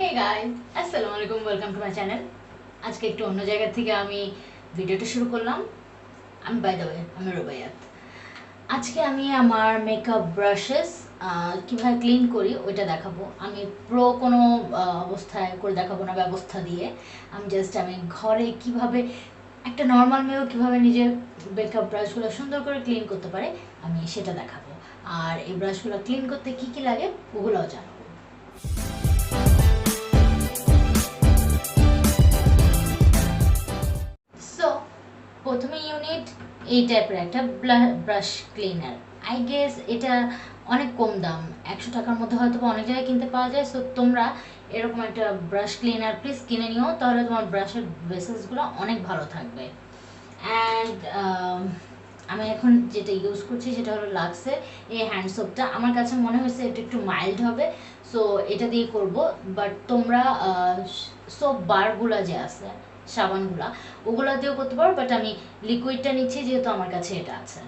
Hey guys, আসসালামু আলাইকুম, welcome to my channel. আজকে একটু অন্য জায়গা থেকে আমি ভিডিওটা শুরু করলাম। বাই দ্য ওয়ে, আমি রুবাইয়াত। আজকে আমি আমার মেকআপ ব্রাশেস কীভাবে ক্লিন করি ওইটা দেখাবো। আমি প্রো কোনো অবস্থায় করে দেখাবো না, ব্যবস্থা দিয়ে। আমি ঘরে কিভাবে একটা নর্মাল মেয়েও কীভাবে নিজের মেকআপ ব্রাশগুলো সুন্দর করে ক্লিন করতে পারে আমি সেটা দেখাবো। আর এই ব্রাশগুলো ক্লিন করতে কী কী লাগে ওগুলোও জানাবো। সো প্রথমে ইউনিট এই টাইপের একটা ব্রাশ ক্লিনার। আই গেস এটা অনেক কম দাম, 100 টাকার মধ্যে হয়তো অনেক জায়গায় কিনতে পাওয়া যায়। সো তোমরা এরকম একটা ব্রাশ ক্লিনার প্লিজ কিনে নিও, তাহলে তোমার ব্রাশের বেসেসগুলো অনেক ভালো থাকবে। অ্যান্ড আমি এখন যেটা ইউজ করছি সেটা হলো লাক্সের এই হ্যান্ড সোপটা। আমার কাছে মনে হয়েছে এটা একটু মাইল্ড হবে, সো এটা দিয়ে করব। বাট তোমরা সোপ বারগুলো যে আছে, সাবানগুলা, ওগুলো দিয়েও করতে পারো, বাট আমি লিকুইডটা নিচ্ছি যেহেতু আমার কাছে এটা আছে।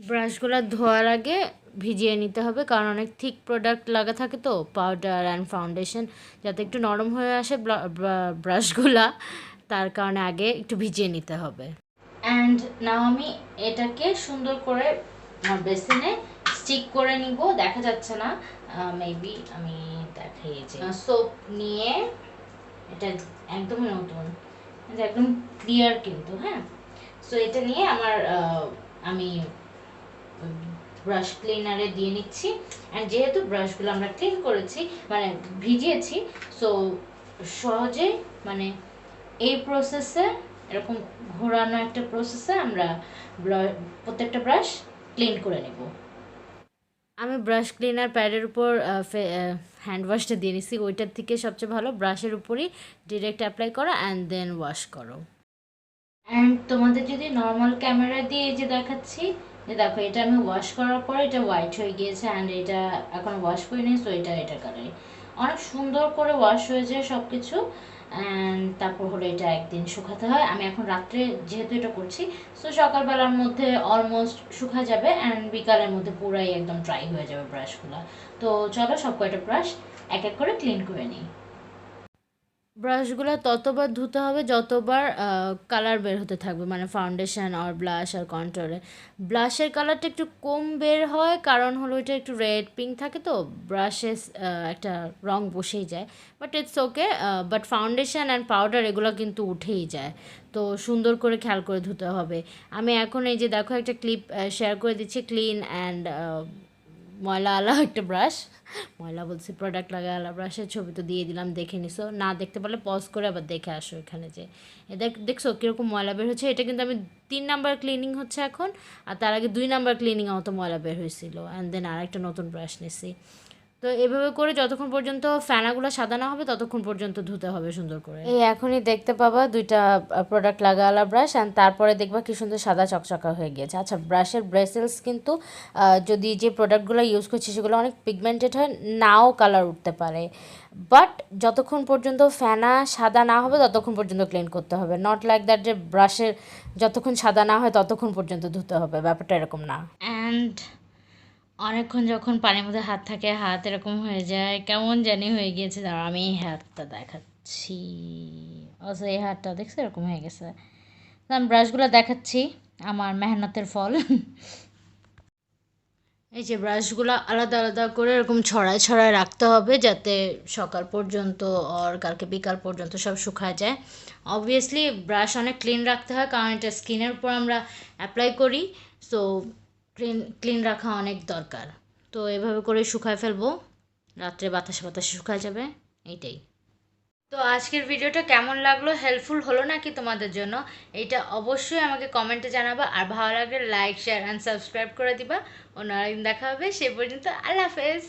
ব্রাশগুলো ধোয়ার আগে ভিজিয়ে নিতে হবে, কারণ অনেক থিক প্রোডাক্ট লাগা থাকে তো, পাউডার অ্যান্ড ফাউন্ডেশন, যাতে একটু নরম হয়ে আসে ব্রাশগুলা, তার কারণে আগে একটু ভিজিয়ে নিতে হবে। অ্যান্ড নাও আমি এটাকে সুন্দর করে আমার বেসিনে স্টিক করে নিব। দেখা যাচ্ছে না, মেবি আমি দেখাই যে সোপ নিয়ে, এটা একদমই নতুন, একদম ক্লিয়ার কিন্তু, হ্যাঁ। সো এটা নিয়ে আমি ব্রাশ ক্লিনারে দিয়ে নিচ্ছি। অ্যান্ড যেহেতু ব্রাশগুলো আমরা ক্লিন করেছি, মানে ভিজিয়েছি, সো সহজে মানে এই প্রসেসে, এরকম ঘোরানো একটা প্রসেসে আমরা প্রত্যেকটা ব্রাশ ক্লিন করে নেব। আমি ব্রাশ ক্লিনার প্যাডের উপর হ্যান্ড ওয়াশটা দিয়ে নিছি। ওইটার থেকে সবচেয়ে ভালো ব্রাশের উপরই ডিরেক্ট অ্যাপ্লাই করা অ্যান্ড দেন ওয়াশ করো। অ্যান্ড তোমাদের যদি নর্মাল ক্যামেরা দিয়ে যে দেখাচ্ছি, যে দেখো এটা আমি ওয়াশ করার পর এটা হোয়াইট হয়ে গিয়েছে, অ্যান্ড এটা এখন ওয়াশ করে নিই, সো এটা কালারে অনেক সুন্দর করে ওয়াশ হয়ে যায় সব কিছু। অ্যান্ড তারপর হলো এটা একদিন শুকাতে হয়। আমি এখন রাত্রে যেহেতু এটা করছি, সো সকালবেলার মধ্যে অলমোস্ট শুকা যাবে, অ্যান্ড বিকালের মধ্যে পুরাই একদম ড্রাই হয়ে যাবে ব্রাশগুলো। তো চলো সব কয়টা ব্রাশ এক এক করে ক্লিন করে নিই। ব্রাশগুলো ততবার ধুতে হবে যতবার কালার বের হতে থাকবে, মানে ফাউন্ডেশন আর ব্লাশ আর কন্ট্রোলে। ব্লাশের কালারটা একটু কম বের হয়, কারণ হলো এটা একটু রেড পিঙ্ক থাকে, তো ব্রাশে একটা রং বসেই যায়, but it's okay. But foundation and powder এগুলো কিন্তু উঠেই যায়, তো সুন্দর করে খেয়াল করে ধুতে হবে। আমি এখন এই যে দেখো একটা ক্লিপ শেয়ার করে দিচ্ছি, ক্লিন অ্যান্ড ময়লা আলা একটা ব্রাশ, ময়লা বলছি, প্রোডাক্ট লাগালা ব্রাশের ছবি তো দিয়ে দিলাম, দেখে নিছো। না দেখতে পারলে পজ করে আবার দেখে আসো এখানে, যে দেখছো কীরকম ময়লা বের হচ্ছে। এটা কিন্তু আমি 3 নাম্বার ক্লিনিং হচ্ছে এখন, আর তার আগে 2 নাম্বার ক্লিনিং মতো ময়লা বের হয়েছিল, অ্যান্ড দেন আরেকটা নতুন ব্রাশ নিছি। তো এভাবে করে যতক্ষণ পর্যন্ত ফ্যানাগুলো সাদা না হবে ততক্ষণ পর্যন্ত ধুতে হবে সুন্দর করে। এই এখনই দেখতে পাবা 2টা প্রোডাক্ট লাগালা ব্রাশ, অ্যান্ড তারপরে দেখবা কি সুন্দর সাদা চকচকা হয়ে গিয়েছে। আচ্ছা, ব্রাশের ব্রেসেলস কিন্তু যদি যে প্রোডাক্টগুলো ইউজ করছি সেগুলো অনেক পিগমেন্টেড হয়, নাও কালার উঠতে পারে, বাট যতক্ষণ পর্যন্ত ফ্যানা সাদা না হবে ততক্ষণ পর্যন্ত ক্লিন করতে হবে। নট লাইক দ্যাট যে ব্রাশের যতক্ষণ সাদা না হয় ততক্ষণ পর্যন্ত ধুতে হবে, ব্যাপারটা এরকম না। অ্যান্ড অনেকক্ষণ যখন পানির মধ্যে হাত থাকে, হাত এরকম হয়ে যায়, কেমন জানি হয়ে গিয়েছে। দাঁড়া আমি এই হাতটা দেখাচ্ছি, অবশ্য এই হাতটা দেখছি এরকম হয়ে গেছে। আমি ব্রাশগুলো দেখাচ্ছি, আমার মেহনতের ফল। এই যে ব্রাশগুলো আলাদা আলাদা করে এরকম ছড়ায় ছড়ায় রাখতে হবে, যাতে সকাল পর্যন্ত আর কালকে বিকাল পর্যন্ত সব শুকায় যায়। অবভিয়াসলি ব্রাশ অনেক ক্লিন রাখতে হয়, কারণ এটা স্কিনের উপর আমরা অ্যাপ্লাই করি, সো ক্লিন রাখা অনেক দরকার। তো এভাবে করে শুকায় ফেলবো, রাত্রে বাতাসে বাতাসে শুকায় যাবে, এইটাই। তো আজকের ভিডিওটা কেমন লাগলো, হেল্পফুল হলো নাকি তোমাদের জন্য, এটা অবশ্যই আমাকে কমেন্টে জানাবা। আর ভালো লাগলে লাইক, শেয়ার অ্যান্ড সাবস্ক্রাইব করে দিবা। অন্য আরেকদিন দেখা হবে, সে পর্যন্ত আল্লাহ হাফেজ।